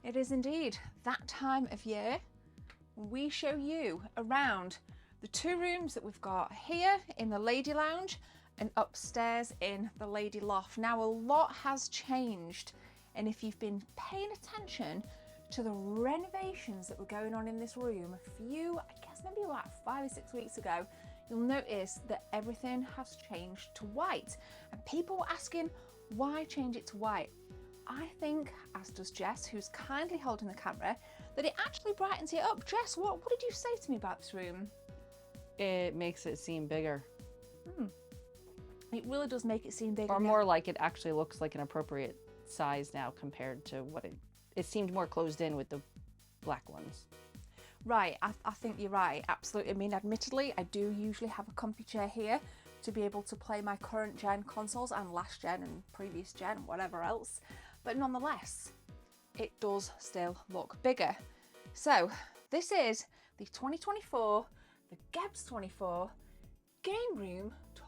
It is indeed that time of year. We show you around the two rooms that we've got here in the Lady Lounge and upstairs in the Lady Loft. Now, a lot has changed, and if you've been paying attention to the renovations that were going on in this room a few, I guess maybe about 5 or 6 weeks ago, you'll notice that everything has changed to white. And people were asking, why change it to white? I think, as does Jess, who's kindly holding the camera, that it actually brightens it up. Jess, what did you say to me about this room? It makes it seem bigger. It really does make it seem bigger. Or more like it actually looks like an appropriate size now compared to what it seemed more closed in with the black ones. Right, I think you're right, absolutely. I mean, admittedly, I do usually have a comfy chair here to be able to play my current gen consoles and last gen and previous gen and whatever else. But nonetheless, it does still look bigger. So this is the 2024, the Gebs 24 Game Room Tours.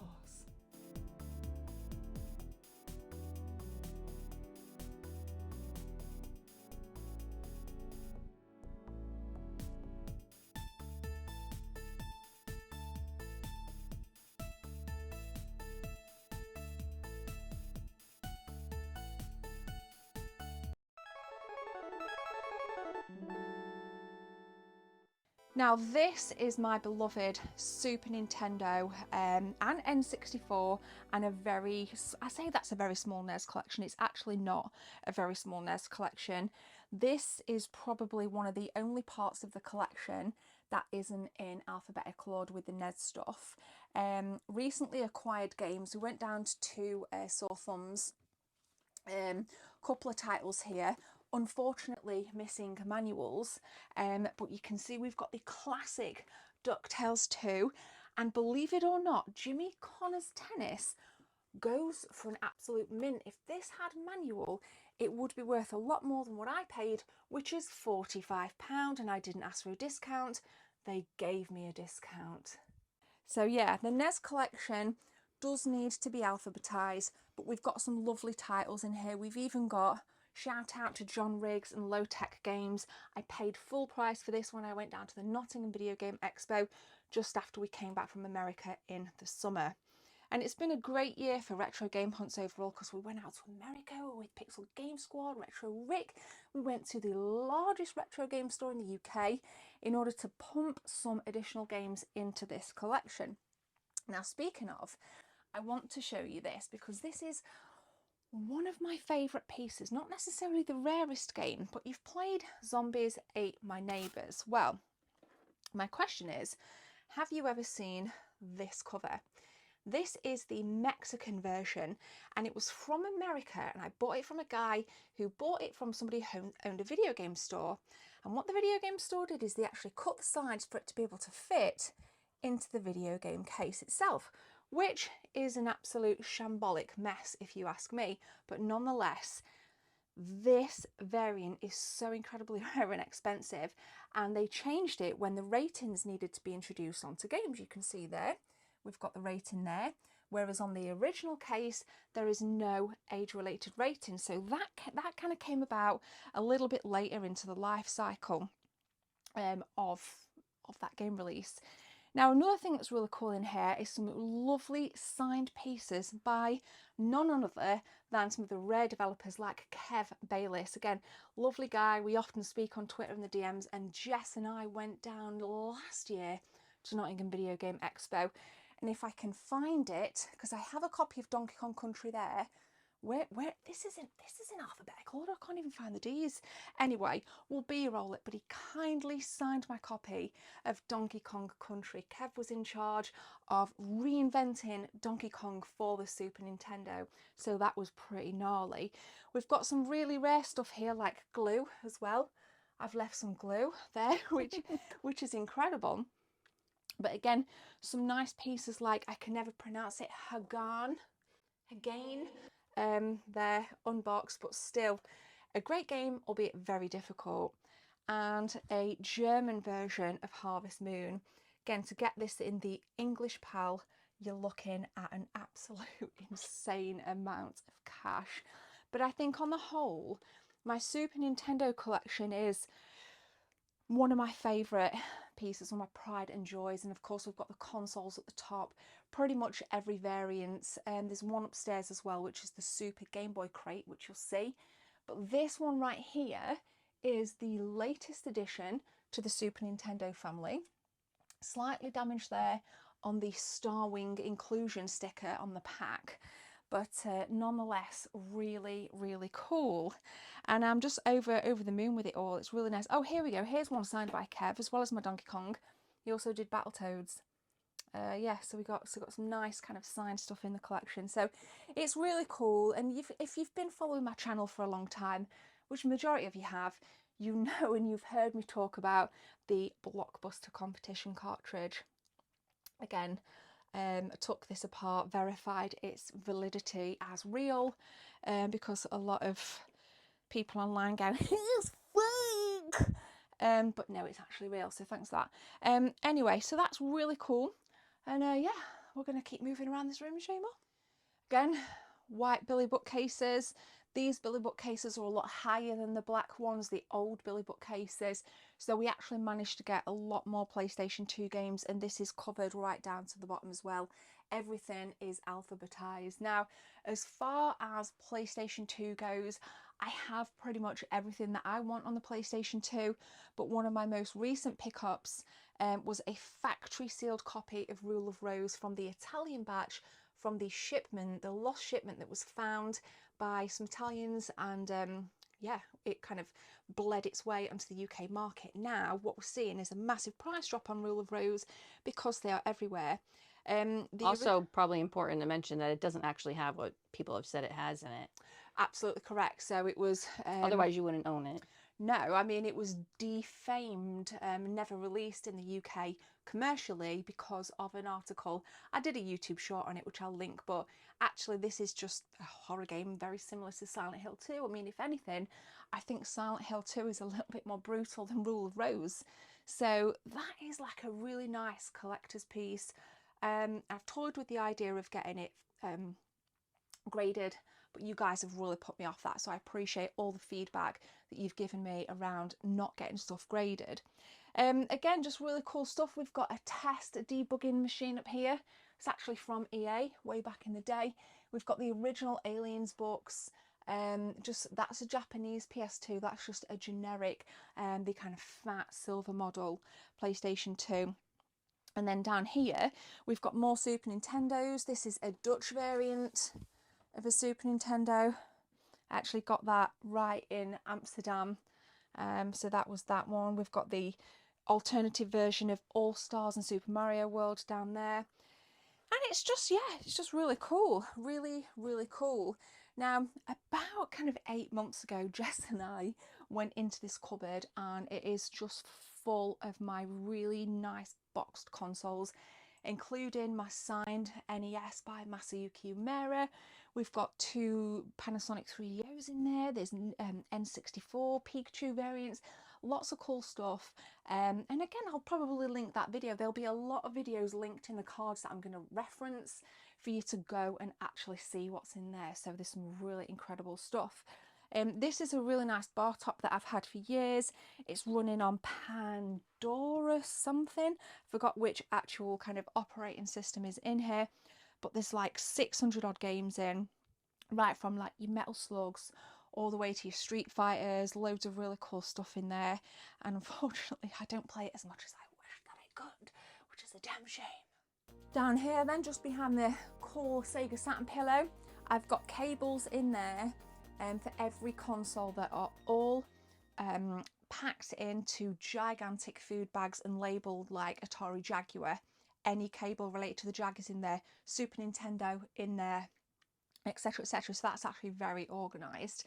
Now this is my beloved Super Nintendo and N64 and I say that's a very small NES collection. It's actually not a very small NES collection. This is probably one of the only parts of the collection that isn't in alphabetical order with the NES stuff. Recently acquired games. We went down to two sore thumbs. Couple of titles here. Unfortunately missing manuals, but you can see we've got the classic DuckTales 2, and believe it or not, Jimmy Connor's Tennis goes for an absolute mint. If this had manual, it would be worth a lot more than what I paid, which is £45, and I didn't ask for a discount. They gave me a discount. So yeah, the NES collection does need to be alphabetized, but we've got some lovely titles in here. We've even got shout out to John Riggs and Low Tech Games. I paid full price for this when I went down to the Nottingham Video Game Expo just after we came back from America in the summer. And it's been a great year for retro game hunts overall, because we went out to America with Pixel Game Squad, Retro Rick. We went to the largest retro game store in the UK in order to pump some additional games into this collection. Now, speaking of, I want to show you this because this is one of my favourite pieces, not necessarily the rarest game, but you've played Zombies Ate My Neighbours. Well, my question is, have you ever seen this cover? This is the Mexican version, and it was from America, and I bought it from a guy who bought it from somebody who owned a video game store. And what the video game store did is they actually cut the sides for it to be able to fit into the video game case itself, which is an absolute shambolic mess if you ask me, but nonetheless, this variant is so incredibly rare and expensive, and they changed it when the ratings needed to be introduced onto games. You can see there, we've got the rating there, whereas on the original case, there is no age-related rating. So that kind of came about a little bit later into the life cycle of that game release. Now, another thing that's really cool in here is some lovely signed pieces by none other than some of the rare developers like Kev Bayliss. Again, lovely guy. We often speak on Twitter in the DMs, and Jess and I went down last year to Nottingham Video Game Expo. And if I can find it, because I have a copy of Donkey Kong Country there, where this is in alphabetical order. I can't even find the D's. Anyway, we'll B-roll it, but he kindly signed my copy of Donkey Kong Country. Kev was in charge of reinventing Donkey Kong for the Super Nintendo, so that was pretty gnarly. We've got some really rare stuff here like glue as well. I've left some glue there, which is incredible. But again, some nice pieces like, I can never pronounce it, Hagan. They're unboxed, but still a great game, albeit very difficult. And a German version of Harvest Moon. Again, to get this in the English PAL, you're looking at an absolute insane amount of cash. But I think on the whole, My Super Nintendo collection is one of my favourite pieces, one of my pride and joys, and of course we've got the consoles at the top, pretty much every variant. There's one upstairs as well, which is the Super Game Boy crate, which you'll see. But this one right here is the latest addition to the Super Nintendo family. Slightly damaged there on the Star Wing inclusion sticker on the pack, but nonetheless really, really cool. And I'm just over the moon with it all. It's really nice. Oh, here we go. Here's one signed by Kev, as well as my Donkey Kong. He also did Battletoads. Yeah, so we got some nice kind of signed stuff in the collection. So it's really cool. And if you've been following my channel for a long time, which the majority of you have, you know and you've heard me talk about the Blockbuster competition cartridge. Again, took this apart, verified its validity as real, because a lot of people online go, it's fake! But no, it's actually real, so thanks for that. Anyway, so that's really cool. And yeah, we're going to keep moving around this room and show you more. Again, white Billy bookcases. These Billy bookcases are a lot higher than the black ones, the old Billy bookcases. So we actually managed to get a lot more PlayStation 2 games, and this is covered right down to the bottom as well. Everything is alphabetized. Now, as far as PlayStation 2 goes, I have pretty much everything that I want on the PlayStation 2, but one of my most recent pickups was a factory sealed copy of Rule of Rose from the Italian batch, from the shipment, the lost shipment that was found by some Italians, and yeah, it kind of bled its way onto the UK market. Now what we're seeing is a massive price drop on Rule of Rose because they are everywhere. Also probably important to mention that it doesn't actually have what people have said it has in it. Absolutely correct. So it was otherwise you wouldn't own it. No, I mean, it was defamed, never released in the UK commercially because of an article. I did a YouTube short on it, which I'll link, but actually this is just a horror game very similar to Silent Hill 2. I mean, if anything, I think Silent Hill 2 is a little bit more brutal than Rule of Rose. So that is like a really nice collector's piece. I've toyed with the idea of getting it graded, but you guys have really put me off that, so I appreciate all the feedback that you've given me around not getting stuff graded. Again, just really cool stuff. We've got a test debugging machine up here. It's actually from EA way back in the day. We've got the original Aliens books. That's a Japanese PS2. That's just a generic, the kind of fat silver model PlayStation 2. And then down here we've got more Super Nintendos. This is a Dutch variant of a Super Nintendo. I actually got that right in Amsterdam, so that was that one. We've got the alternative version of All Stars and Super Mario World down there, and it's just, yeah, it's just really cool, really, really cool. Now, about kind of 8 months ago, Jess and I went into this cupboard, and it is just full of my really nice boxed consoles, including my signed NES by Masayuki Uemura. We've got 2 Panasonic 3DOs in there. There's N64, Pikachu variants, lots of cool stuff. And again, I'll probably link that video. There'll be a lot of videos linked in the cards that I'm going to reference for you to go and actually see what's in there. So there's some really incredible stuff. This is a really nice bar top that I've had for years. It's running on Pandora something. Forgot which actual kind of operating system is in here. But there's like 600 odd games in, right from like your Metal Slugs all the way to your Street Fighters, loads of really cool stuff in there. And unfortunately, I don't play it as much as I wish that I could, which is a damn shame. Down here then, just behind the cool Sega Saturn pillow, I've got cables in there for every console that are all packed into gigantic food bags and labelled like Atari Jaguar. Any cable related to the Jag is in there, Super Nintendo in there, etc, etc. So that's actually very organised.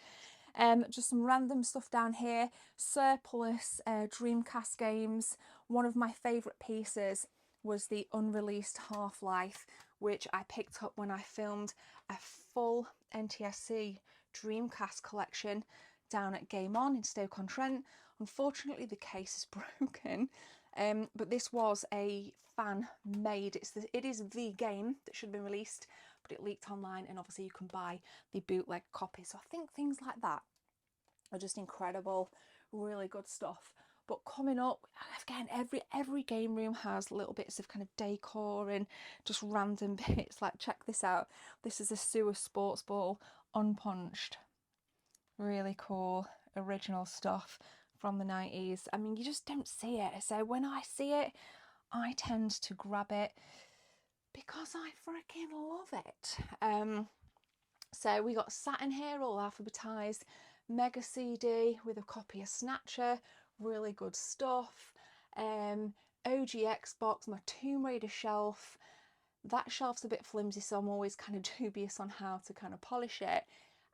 Just some random stuff down here, surplus Dreamcast games. One of my favourite pieces was the unreleased Half-Life, which I picked up when I filmed a full NTSC Dreamcast collection down at Game On in Stoke-on-Trent. Unfortunately, the case is broken. But this was a fan made. It is the game that should have been released, but it leaked online, and obviously you can buy the bootleg copy. So I think things like that are just incredible, really good stuff. But coming up, again, every game room has little bits of kind of decor and just random bits. Like, check this out. This is a sewer sports ball, unpunched. Really cool, original stuff from the 90s. I mean, you just don't see it. So when I see it, I tend to grab it because I freaking love it. So we got Saturn here, all alphabetised, Mega CD with a copy of Snatcher, really good stuff. OG Xbox, my Tomb Raider shelf. That shelf's a bit flimsy, so I'm always kind of dubious on how to kind of polish it.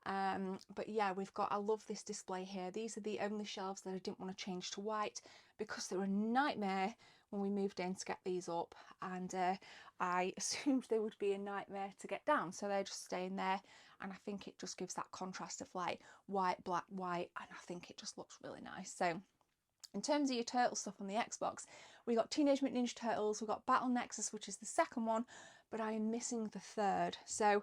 But yeah, I love this display here. These are the only shelves that I didn't want to change to white because they were a nightmare when we moved in to get these up, and I assumed they would be a nightmare to get down, so they're just staying there, and I think it just gives that contrast of like white, black, white, and I think it just looks really nice. So in terms of your turtle stuff on the Xbox, we got Teenage Mutant Ninja Turtles, we got Battle Nexus, which is the second one, but I am missing the third. So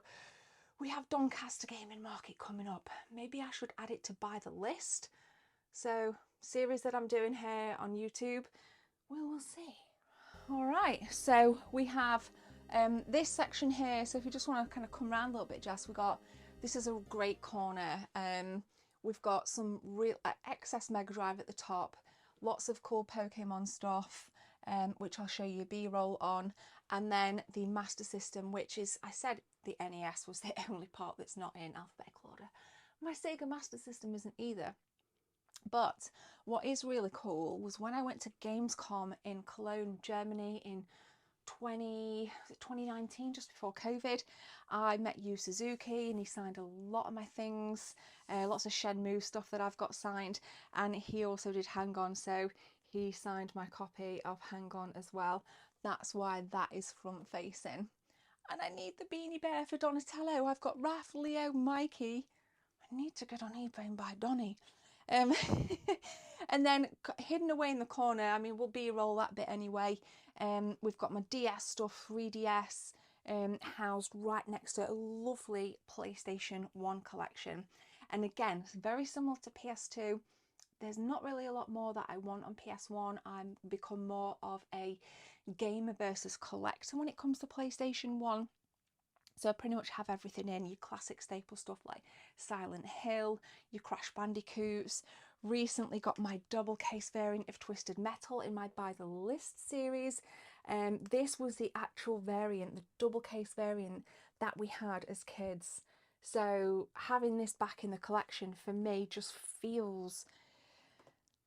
we have Doncaster Gaming Market coming up. Maybe I should add it to buy the list. So, series that I'm doing here on YouTube, we'll see. All right, so we have this section here. So if you just want to kind of come around a little bit, Jess, this is a great corner. We've got some real excess Mega Drive at the top, lots of cool Pokemon stuff, which I'll show you a B-roll on, and then the Master System, which is, I said the NES was the only part that's not in alphabetical order. My Sega Master System isn't either. But what is really cool was when I went to Gamescom in Cologne, Germany in 2019, just before COVID, I met Yu Suzuki and he signed a lot of my things, lots of Shenmue stuff that I've got signed, and he also did Hang On, so he signed my copy of Hang On as well. That's why that is front facing. And I need the Beanie Bear for Donatello. I've got Raph, Leo, Mikey. I need to get on eBay and buy Donnie. And then hidden away in the corner, I mean, we'll B-roll that bit anyway. We've got my DS stuff, 3DS, housed right next to a lovely PlayStation 1 collection. And again, it's very similar to PS2. There's not really a lot more that I want on PS1. I'm become more of a gamer versus collector when it comes to PlayStation 1. So I pretty much have everything in, your classic staple stuff like Silent Hill, your Crash Bandicoots. Recently got my double case variant of Twisted Metal in my By the List series. This was the actual variant, the double case variant that we had as kids. So having this back in the collection for me just feels,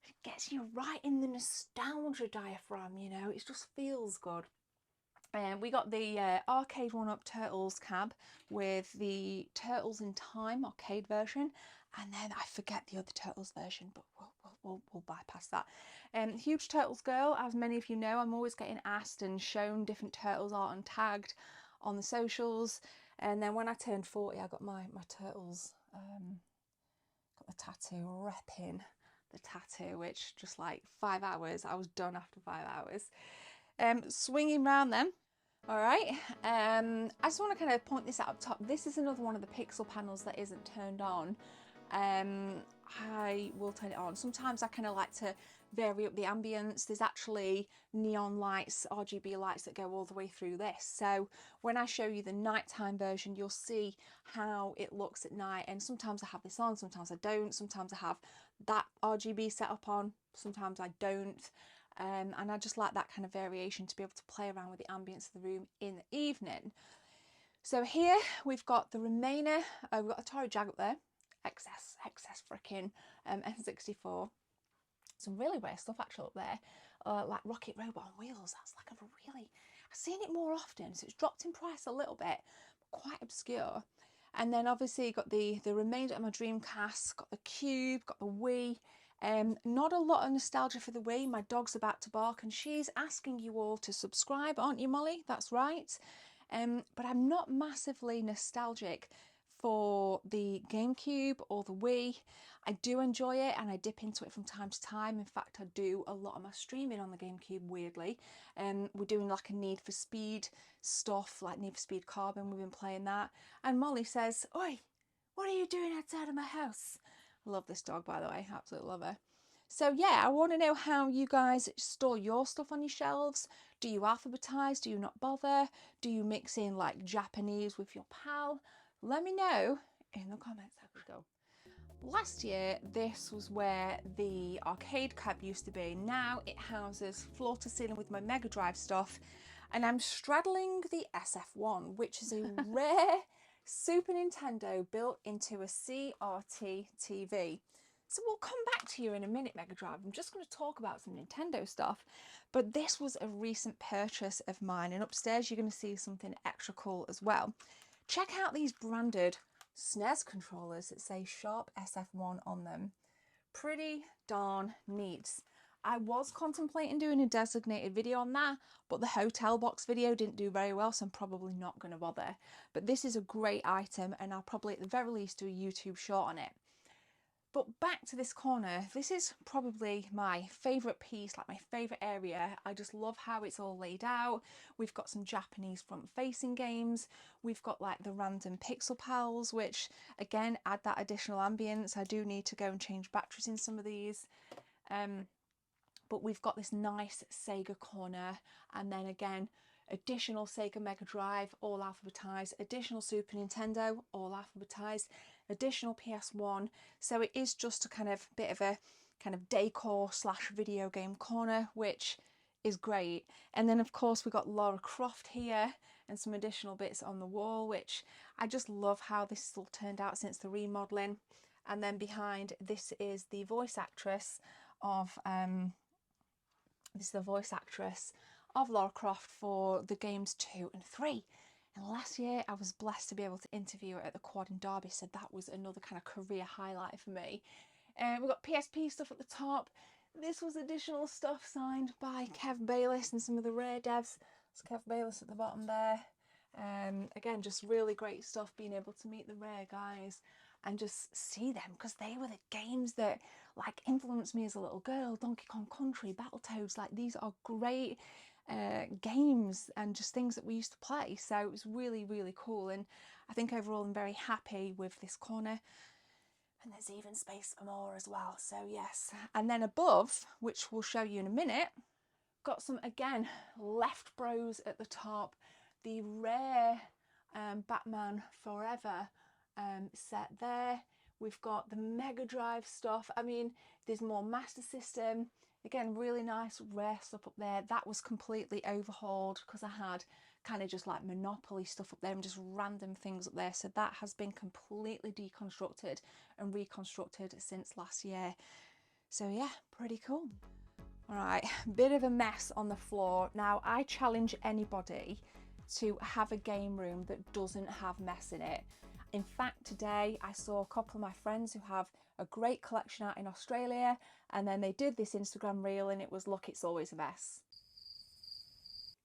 it gets you right in the nostalgia diaphragm, you know, it just feels good. We got the arcade one-up Turtles cab with the Turtles in Time arcade version, and then I forget the other Turtles version, but we'll bypass that. Huge Turtles girl, as many of you know, I'm always getting asked and shown different Turtles art and tagged on the socials. And then when I turned 40, I got my Turtles, got the tattoo, repping the tattoo, which just like 5 hours, I was done after 5 hours. Swinging round then. All right, I just want to kind of point this out up top. This is another one of the pixel panels that isn't turned on. I will turn it on. Sometimes I kind of like to vary up the ambience. There's actually neon lights, RGB lights that go all the way through this. So when I show you the nighttime version, you'll see how it looks at night. And sometimes I have this on, sometimes I don't. Sometimes I have that RGB set up on, sometimes I don't. And I just like that kind of variation to be able to play around with the ambience of the room in the evening. So here we've got the remainder. We've got Atari Jag up there, excess freaking N64. Some really rare stuff actually up there, like Rocket Robot on Wheels. That's like a really, I've seen it more often, so it's dropped in price a little bit, but quite obscure. And then obviously you got the remainder of my Dreamcast, got the Cube, got the Wii. Not a lot of nostalgia for the Wii. My dog's about to bark and she's asking you all to subscribe, aren't you, Molly? That's right. But I'm not massively nostalgic for the GameCube or the Wii. I do enjoy it and I dip into it from time to time. In fact, I do a lot of my streaming on the GameCube, weirdly. We're doing like a Need for Speed stuff, like Need for Speed Carbon. We've been playing that. And Molly says, "Oi, what are you doing outside of my house?" I love this dog, by the way, absolutely love her. So yeah, I want to know how you guys store your stuff on your shelves. Do you alphabetize? Do you not bother? Do you mix in like Japanese with your pal? Let me know in the comments section. Last year, this was where the arcade cab used to be. Now it houses floor to ceiling with my Mega Drive stuff, and I'm straddling the SF1, which is a rare Super Nintendo built into a CRT TV. So we'll come back to you in a minute, Mega Drive. I'm just going to talk about some Nintendo stuff, but this was a recent purchase of mine, and upstairs you're going to see something extra cool as well. Check out these branded SNES controllers that say Sharp SF1 on them. Pretty darn neat. I was contemplating doing a designated video on that, but the hotel box video didn't do very well, so I'm probably not going to bother. But this is a great item, and I'll probably at the very least do a YouTube short on it. But back to this corner, this is probably my favourite piece, like my favourite area. I just love how it's all laid out. We've got some Japanese front-facing games. We've got like the random Pixel Pals, which again add that additional ambience. I do need to go and change batteries in some of these. But we've got this nice Sega corner, and then again, additional Sega Mega Drive, all alphabetized, additional Super Nintendo, all alphabetized, additional PS1. So it is just a kind of bit of a kind of decor / video game corner, which is great. And then of course we've got Lara Croft here and some additional bits on the wall, which I just love how this has all turned out since the remodeling. And then behind, this is the voice actress of Lara Croft for the games 2 and 3. And last year I was blessed to be able to interview her at the Quad in Derby, so that was another kind of career highlight for me. We've got PSP stuff at the top. This was additional stuff signed by Kev Bayliss and some of the Rare devs. There's Kev Bayliss at the bottom there. Again, just really great stuff, being able to meet the Rare guys and just see them, because they were the games that like influenced me as a little girl. Donkey Kong Country, Battletoads, like these are great games and just things that we used to play. So it was really, really cool, and I think overall I'm very happy with this corner. And there's even space for more as well, so yes. And then above, which we'll show you in a minute, got some, again, Left Bros at the top, the Rare Batman Forever set there. We've got the Mega Drive stuff. I mean, there's more Master System. Again, really nice Rare stuff up there. That was completely overhauled because I had kind of just like Monopoly stuff up there and just random things up there. So that has been completely deconstructed and reconstructed since last year. So yeah, pretty cool. All right, bit of a mess on the floor. Now, I challenge anybody to have a game room that doesn't have mess in it. In fact, today I saw a couple of my friends who have a great collection out in Australia, and then they did this Instagram reel and it was, look, it's always a mess.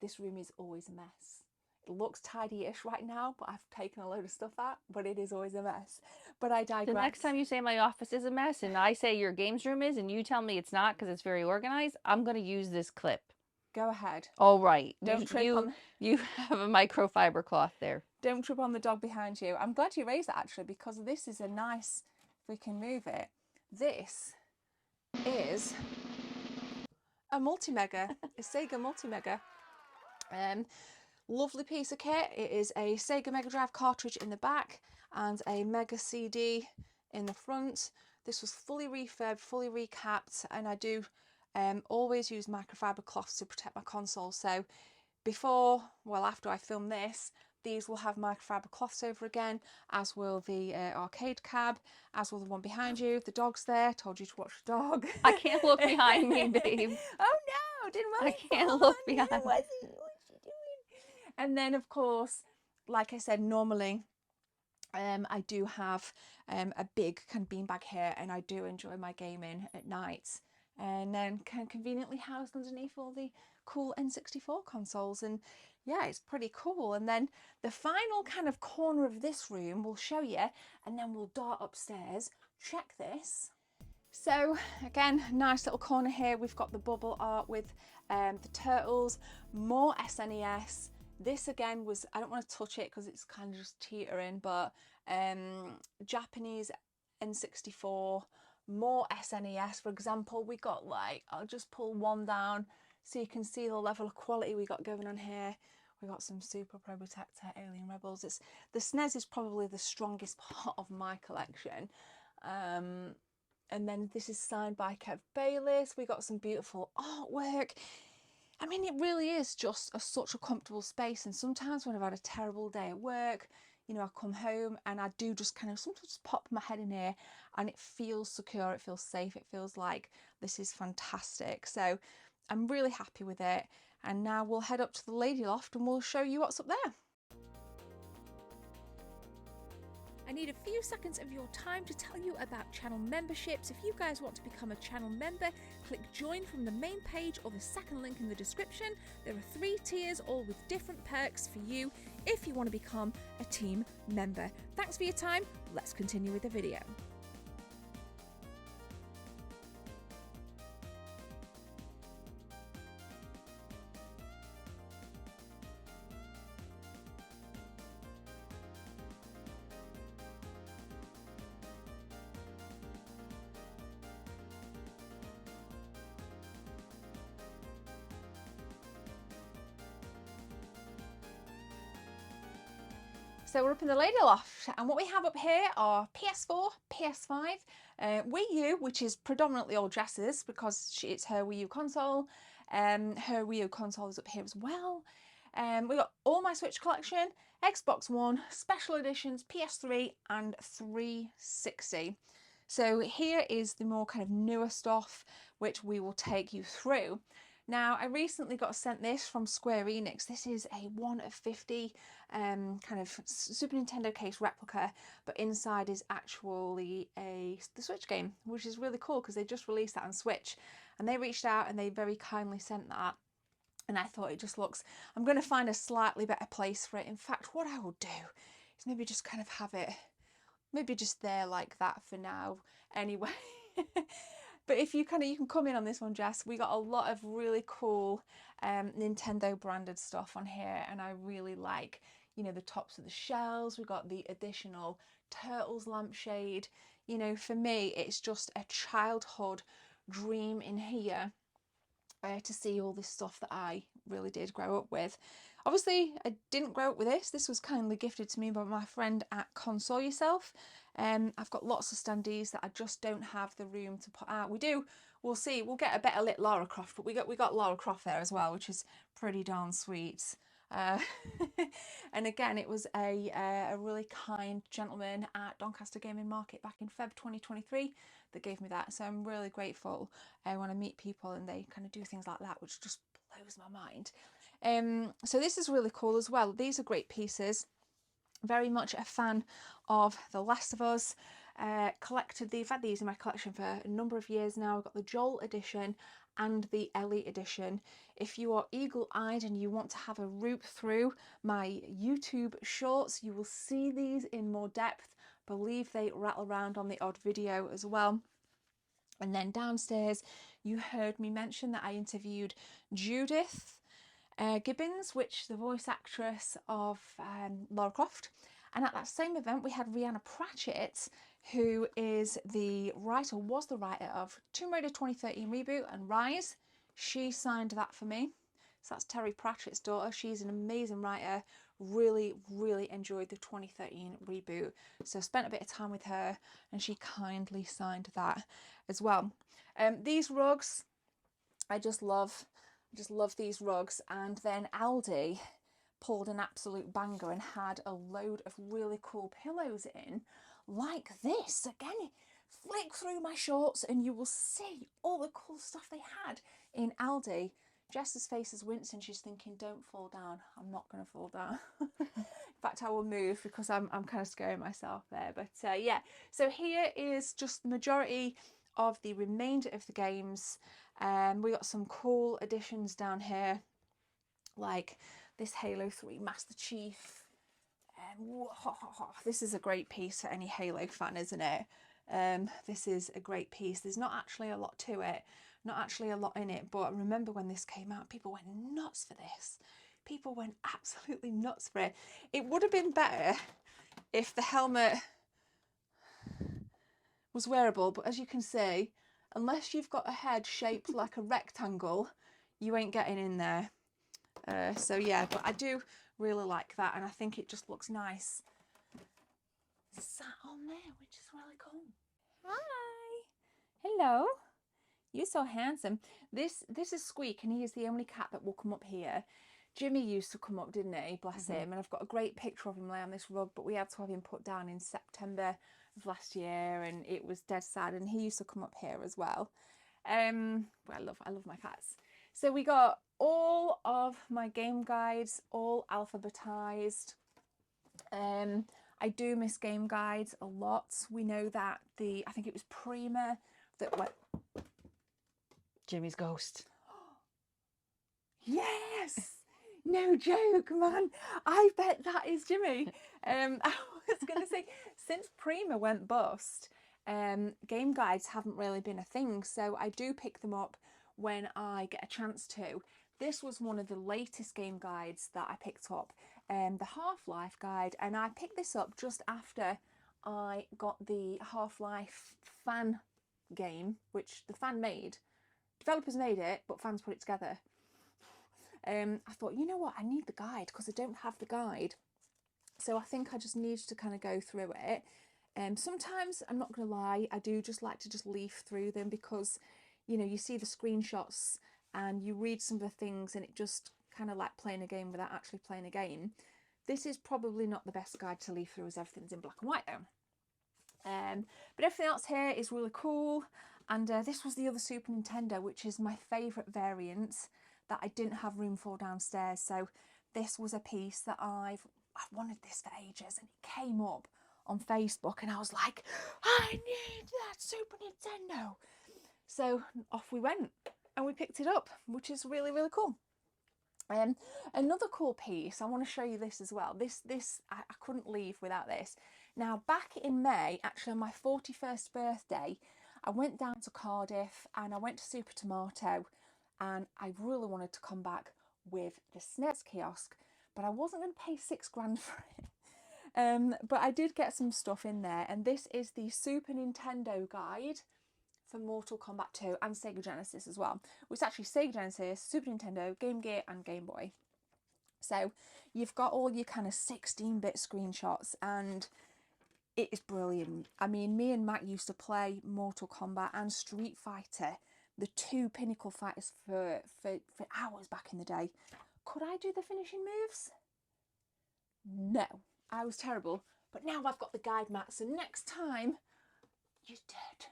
This room is always a mess. It looks tidy-ish right now, but I've taken a load of stuff out, but it is always a mess. But I digress. The next time you say my office is a mess and I say your games room is and you tell me it's not because it's very organized, I'm going to use this clip. Go ahead. All right. Don't trip on... You have a microfiber cloth there. Don't trip on the dog behind you. I'm glad you raised that actually, because this is a nice, if we can move it, this is a multi-mega, a Sega multi-mega. Lovely piece of kit. It is a Sega Mega Drive cartridge in the back and a Mega CD in the front. This was fully refurbed, fully recapped, and I do always use microfiber cloths to protect my console. So before, well, after I film this, these will have microfiber cloths over again, as will the arcade cab, as will the one behind you. The dog's there. Told you to watch the dog. I can't look behind me, babe. Oh no! Didn't want I can't look behind. What's she doing? And then, of course, like I said, normally I do have a big kind of beanbag here, and I do enjoy my gaming at night. And then kind of conveniently housed underneath all the cool N64 consoles, and yeah, it's pretty cool. And then the final kind of corner of this room we'll show you, and then we'll dart upstairs. Check this. So again, nice little corner here. We've got the bubble art with the turtles, more SNES. This again was, I don't want to touch it because it's kind of just teetering, but Japanese N64, more SNES. For example, we got like, I'll just pull one down so you can see the level of quality we got going on here. We got some Super Probotector, Alien Rebels. The SNES is probably the strongest part of my collection. And then this is signed by Kev Bayliss. We got some beautiful artwork. I mean, it really is just such a comfortable space. And sometimes when I've had a terrible day at work, you know, I come home and I do just kind of sometimes just pop my head in here and it feels secure, it feels safe, it feels like this is fantastic. So I'm really happy with it. And now we'll head up to the lady loft and we'll show you what's up there. I need a few seconds of your time to tell you about channel memberships. If you guys want to become a channel member, click join from the main page or the second link in the description. There are 3 tiers, all with different perks for you if you want to become a team member. Thanks for your time. Let's continue with the video. So we're up in the lady loft, and what we have up here are PS4, PS5, Wii U, which is predominantly all Jess's because it's her Wii U console. Her Wii U console is up here as well. We got all my Switch collection, Xbox One, special editions, PS3 and 360. So here is the more kind of newer stuff, which we will take you through. Now, I recently got sent this from Square Enix. This is a 1 of 50 kind of Super Nintendo case replica, but inside is actually the Switch game, which is really cool because they just released that on Switch. And they reached out and they very kindly sent that. And I thought it just looks, I'm going to find a slightly better place for it. In fact, what I will do is maybe just kind of have it, maybe just there like that for now anyway. But if you can come in on this one, Jess, we got a lot of really cool Nintendo branded stuff on here, and I really like, you know, the tops of the shells. We got the additional Turtles lampshade. You know, for me, it's just a childhood dream in here to see all this stuff that I really did grow up with. Obviously, I didn't grow up with this. This was kindly gifted to me by my friend at Console Yourself. I've got lots of standees that I just don't have the room to put out. We'll see, we'll get a better lit Lara Croft, but we got Lara Croft there as well, which is pretty darn sweet. And again, it was a really kind gentleman at Doncaster Gaming Market back in Feb 2023 that gave me that. So I'm really grateful when I meet people and they kind of do things like that, which just blows my mind. So this is really cool as well. These are great pieces. Very much a fan of The Last of Us. Collected these, I've had these in my collection for a number of years now. I've got the Joel edition and the Ellie edition. If you are eagle-eyed and you want to have a root through my YouTube shorts, you will see these in more depth. I believe they rattle around on the odd video as well. And then downstairs, you heard me mention that I interviewed Judith Gibbons, which the voice actress of Lara Croft. And at that same event, we had Rhianna Pratchett, who is the writer, was the writer of Tomb Raider 2013 Reboot and Rise. She signed that for me. So that's Terry Pratchett's daughter. She's an amazing writer. Really, really enjoyed the 2013 reboot. So spent a bit of time with her and she kindly signed that as well. These rugs, I just love these rugs. And then Aldi pulled an absolute banger and had a load of really cool pillows in like this. Again, flick through my shorts and you will see all the cool stuff they had in Aldi. Jess's face is wincing. She's thinking, don't fall down. I'm not going to fall down. In fact, I will move because I'm kind of scaring myself there. But yeah, so here is just the majority of the remainder of the games. We got some cool additions down here, like this Halo 3 Master Chief. This is a great piece for any Halo fan, isn't it? This is a great piece. There's not actually a lot to it, not actually a lot in it, but I remember when this came out, people went nuts for this. People went absolutely nuts for it. It would have been better if the helmet was wearable, but as you can see, unless you've got a head shaped like a rectangle, you ain't getting in there. So yeah, but I do really like that, and I think it just looks nice sat on there, which is really cool. Hi, hello. You're so handsome. This is Squeak, and he is the only cat that will come up here. Jimmy used to come up, didn't he? Bless him. And I've got a great picture of him laying on this rug, but we had to have him put down in September of last year, and it was dead sad. And he used to come up here as well. But I love my cats. So we got all of my game guides, all alphabetized. I do miss game guides a lot. We know that I think it was Prima that went. Jimmy's ghost. Yes! No joke, man. I bet that is Jimmy. I was going to say, since Prima went bust, game guides haven't really been a thing, so I do pick them up when I get a chance to. This was one of the latest game guides that I picked up, the Half-Life guide, and I picked this up just after I got the Half-Life fan game, which the fan made. Developers made it, but fans put it together. I thought, you know what, I need the guide because I don't have the guide. So I think I just need to kind of go through it. Sometimes, I'm not going to lie, I do just like to just leaf through them because, you know, you see the screenshots and you read some of the things and it just kind of like playing a game without actually playing a game. This is probably not the best guide to leaf through as everything's in black and white though. But everything else here is really cool. And this was the other Super Nintendo, which is my favourite variant that I didn't have room for downstairs. So this was a piece that I've wanted this for ages, and it came up on Facebook and I was like, I need that Super Nintendo. So off we went and we picked it up, which is really, really cool. Another cool piece, I want to show you this as well. I couldn't leave without this. Now, back in May, actually on my 41st birthday, I went down to Cardiff and I went to Super Tomato, and I really wanted to come back with the SNES kiosk, but I wasn't going to pay £6 for it. But I did get some stuff in there, and this is the Super Nintendo guide for Mortal Kombat 2 and Sega Genesis as well. It's actually Sega Genesis, Super Nintendo, Game Gear and Game Boy. So you've got all your kind of 16-bit screenshots, and it is brilliant. I mean, me and Matt used to play Mortal Kombat and Street Fighter, the two pinnacle fighters, for hours back in the day. Could I do the finishing moves? No, I was terrible. But now I've got the guide, Matt, so next time you're dead.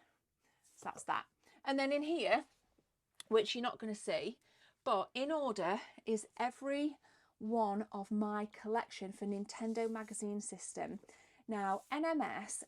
So that's that. And then in here, which you're not going to see, but in order is every one of my collection for Nintendo Magazine System. Now, NMS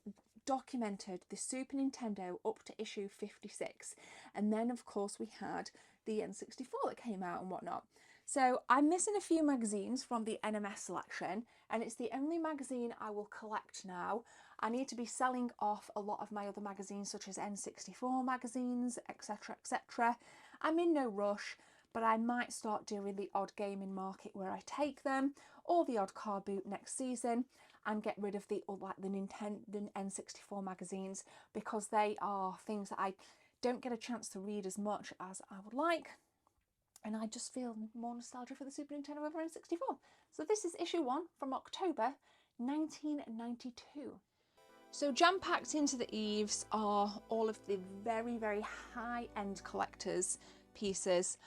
documented the Super Nintendo up to issue 56, and then of course we had the N64 that came out and whatnot. So I'm missing a few magazines from the NMS selection, and it's the only magazine I will collect now. I need to be selling off a lot of my other magazines, such as N64 magazines, etc, etc. I'm in no rush, but I might start doing the odd gaming market where I take them, or the odd car boot next season, and get rid of the N64 magazines, because they are things that I don't get a chance to read as much as I would like, and I just feel more nostalgia for the Super Nintendo over N64. So this is issue 1 from October 1992. So jam-packed into the eaves are all of the very, very high-end collectors pieces.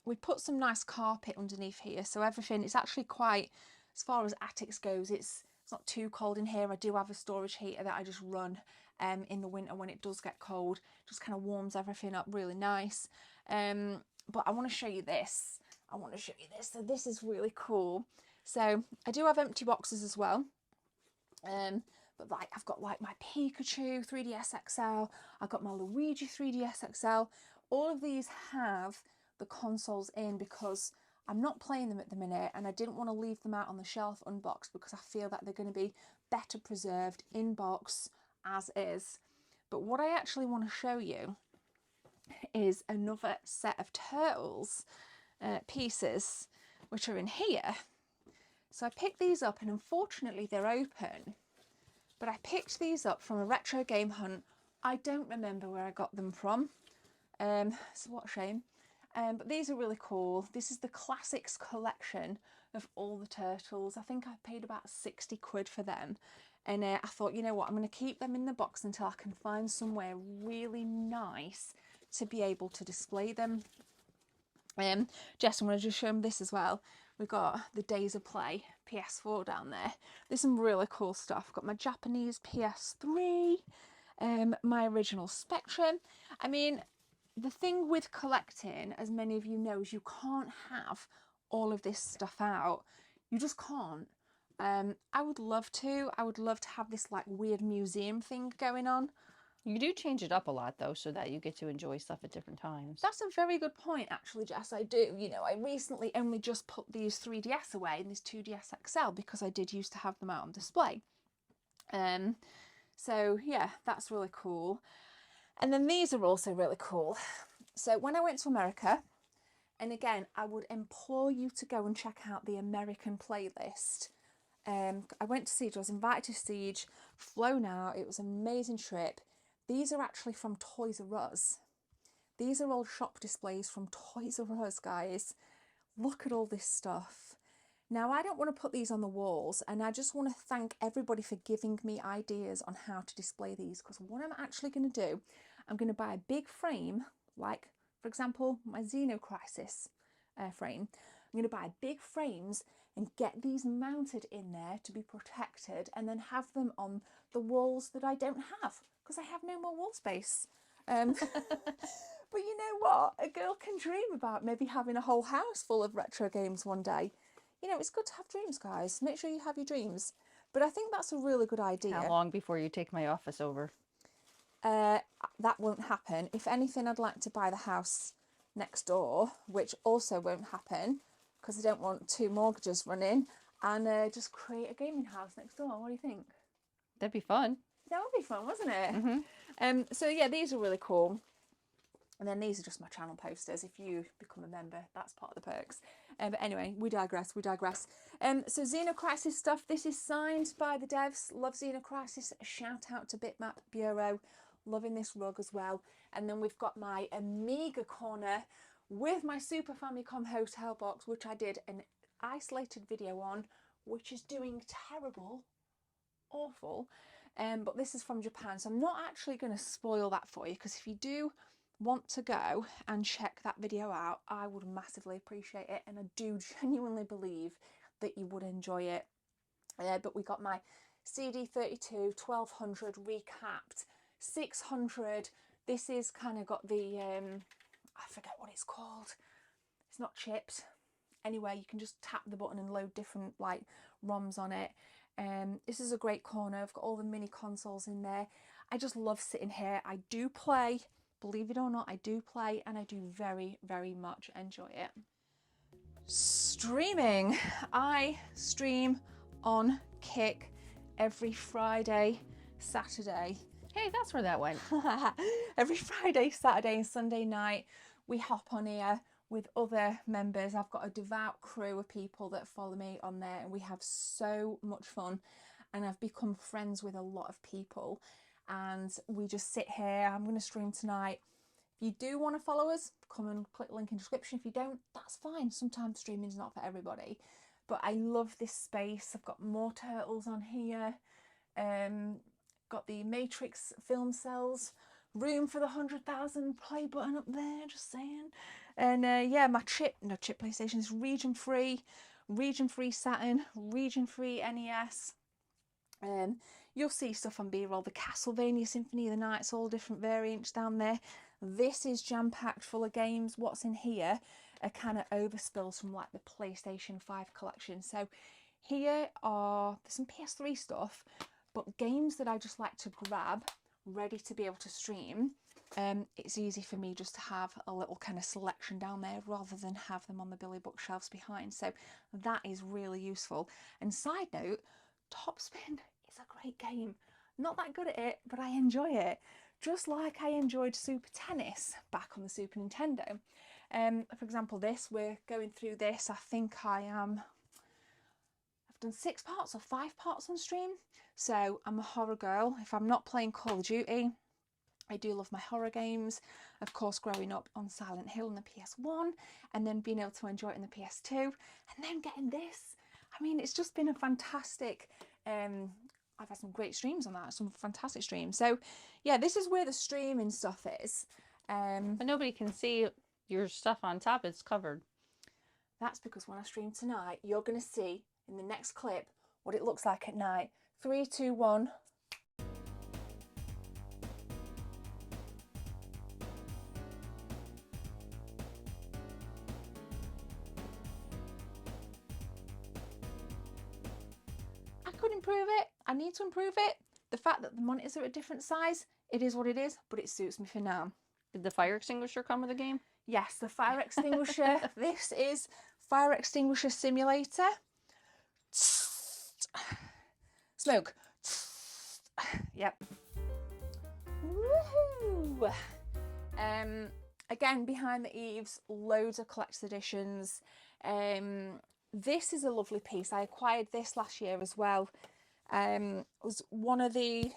We put some nice carpet underneath here, so everything, it's actually quite, as far as attics goes, it's not too cold in here. I do have a storage heater that I just run in the winter when it does get cold. Just kind of warms everything up really nice. But I want to show you this. So this is really cool. So I do have empty boxes as well. But like I've got like my Pikachu 3DS XL. I've got my Luigi 3DS XL. All of these have the consoles in because I'm not playing them at the minute, and I didn't want to leave them out on the shelf unboxed because I feel that they're going to be better preserved in box as is. But what I actually want to show you is another set of Turtles pieces, which are in here. So I picked these up, and unfortunately they're open, but I picked these up from a retro game hunt I don't remember where I got them from, so what a shame. But these are really cool. This is the Classics collection of all the turtles. I think I paid about 60 quid for them. And I thought, you know what, I'm going to keep them in the box until I can find somewhere really nice to be able to display them. Jess, I'm going to just show them this as well. We've got the Days of Play PS4 down there. There's some really cool stuff. I've got my Japanese PS3, my original Spectrum. I mean, the thing with collecting, as many of you know, is you can't have all of this stuff out. You just can't. I would love to. I would love to have this like weird museum thing going on. You do change it up a lot though, so that you get to enjoy stuff at different times. That's a very good point, actually, Jess. I do. You know, I recently only just put these 3DS away and this 2DS XL because I did used to have them out on display. So yeah, that's really cool. And then these are also really cool. So when I went to America, and again, I would implore you to go and check out the American playlist. I went to Siege, I was invited to Siege, flown out, it was an amazing trip. These are actually from Toys R Us. These are all shop displays from Toys R Us, guys. Look at all this stuff. Now, I don't want to put these on the walls, and I just want to thank everybody for giving me ideas on how to display these, because what I'm actually going to do, I'm going to buy a big frame, like, for example, my Xenocrisis frame. I'm going to buy big frames and get these mounted in there to be protected, and then have them on the walls that I don't have, because I have no more wall space. But you know what? A girl can dream about maybe having a whole house full of retro games one day. You know, it's good to have dreams, guys. Make sure you have your dreams. But I think that's a really good idea. How long before you take my office over? That won't happen. If anything, I'd like to buy the house next door, which also won't happen because I don't want 2 mortgages running, and just create a gaming house next door. What do you think? That'd be fun. That would be fun, wasn't it? Mm-hmm. So yeah, these are really cool. And then these are just my channel posters. If you become a member, that's part of the perks. But anyway, we digress, we digress. So Xenocrisis stuff, this is signed by the devs. Love Xenocrisis. Shout out to Bitmap Bureau. Loving this rug as well. And then we've got my Amiga corner with my Super Famicom Hotel box, which I did an isolated video on, which is doing terrible, awful. But this is from Japan, so I'm not actually going to spoil that for you, because if you do want to go and check that video out, I would massively appreciate it, and I do genuinely believe that you would enjoy it. But we got my CD32 1200 recapped 600. This is kind of got the I forget what it's called. It's not chipped. Anyway, you can just tap the button and load different like ROMs on it. This is a great corner. I've got all the mini consoles in there. I just love sitting here. I do play. Believe it or not, I do play, and I do very, very much enjoy it. Streaming. I stream on Kick every Friday, Saturday. Hey, that's where that went. Every Friday, Saturday and Sunday night, we hop on here with other members. I've got a devout crew of people that follow me on there, and we have so much fun, and I've become friends with a lot of people. And we just sit here. I'm going to stream tonight. If you do want to follow us, come and click the link in the description. If you don't, that's fine. Sometimes streaming is not for everybody. But I love this space. I've got more turtles on here. Got the Matrix film cells. Room for the 100,000 play button up there, just saying. And yeah, my chip PlayStation is region free Saturn, region free NES. You'll see stuff on B-roll, the Castlevania Symphony of the Nights, all different variants down there. This is jam-packed full of games. What's in here are kind of overspills from like the PlayStation 5 collection. So here are some PS3 stuff, but games that I just like to grab, ready to be able to stream. It's easy for me just to have a little kind of selection down there rather than have them on the Billy bookshelves behind. So that is really useful. And side note, Topspin is a great game. Not that good at it, but I enjoy it. Just like I enjoyed Super Tennis back on the Super Nintendo. For example, we're going through this. I think I've done 6 parts or 5 parts on stream. So I'm a horror girl. If I'm not playing Call of Duty, I do love my horror games, of course, growing up on Silent Hill on the PS1 and then being able to enjoy it in the PS2 and then getting this. I mean, it's just been a fantastic, I've had some great streams on that, some fantastic streams. So yeah, this is where the streaming stuff is. But nobody can see your stuff on top, it's covered. That's because when I stream tonight, you're going to see in the next clip what it looks like at night. 3, 2, 1. I could improve it. I need to improve it. The fact that the monitors are a different size, it is what it is, but it suits me for now. Did the fire extinguisher come with the game? Yes, the fire extinguisher. This is Fire Extinguisher Simulator. Smoke. Yep. Woohoo! Again, behind the eaves, loads of collector's editions. This is a lovely piece. I acquired this last year as well. Was one of the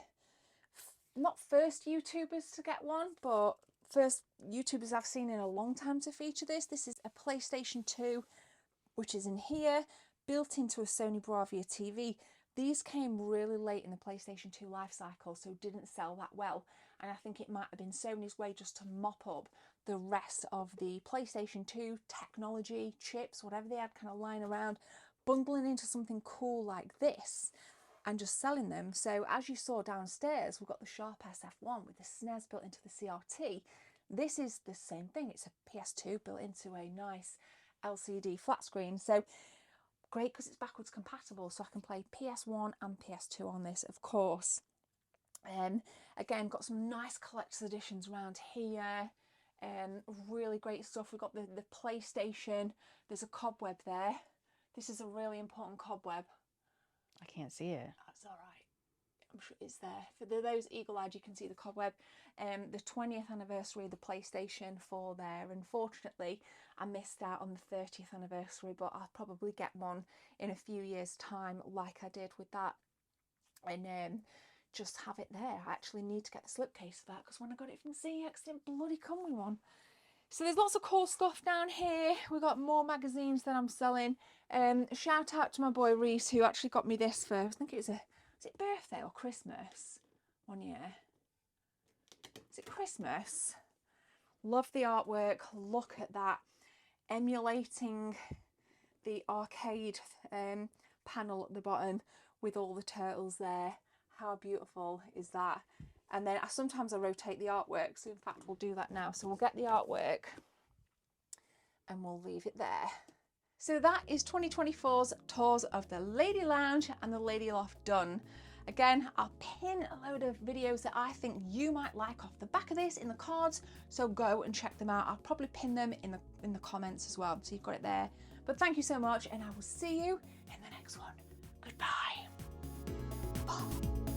not first YouTubers to get one, but first YouTubers I've seen in a long time to feature this. This is a PlayStation 2, which is in here, built into a Sony Bravia TV. These came really late in the PlayStation 2 life cycle, so didn't sell that well. And I think it might have been Sony's way just to mop up the rest of the PlayStation 2 technology, chips, whatever they had kind of lying around, bundling into something cool like this and just selling them. So as you saw downstairs, we've got the Sharp SF1 with the SNES built into the CRT. This is the same thing. It's a PS2 built into a nice LCD flat screen. So great because it's backwards compatible, so I can play PS1 and PS2 on this, of course. Again, got some nice collector's editions around here. Really great stuff. We've got the PlayStation. There's a cobweb there. This is a really important cobweb. I can't see it. That's all right. I'm sure it's there. For those eagle-eyed, you can see the cobweb. The 20th anniversary of the PlayStation 4 there. Unfortunately, I missed out on the 30th anniversary, but I'll probably get one in a few years' time like I did with that. And just have it there. I actually need to get the slipcase for that because when I got it from CX, it didn't bloody come with one. So there's lots of cool stuff down here. We've got more magazines that I'm selling. Shout out to my boy Reese who actually got me this for, I think it was it birthday or Christmas one year? Is it Christmas? Love the artwork. Look at that. Emulating the arcade panel at the bottom with all the turtles there. How beautiful is that? And then sometimes I rotate the artwork, so in fact we'll do that now. So we'll get the artwork and we'll leave it there. So that is 2024's tours of the Lady Lounge and the Lady Loft done. Again, I'll pin a load of videos that I think you might like off the back of this in the cards, so go and check them out. I'll probably pin them in the comments as well, so you've got it there. But thank you so much, and I will see you in the next one. Goodbye. Bye.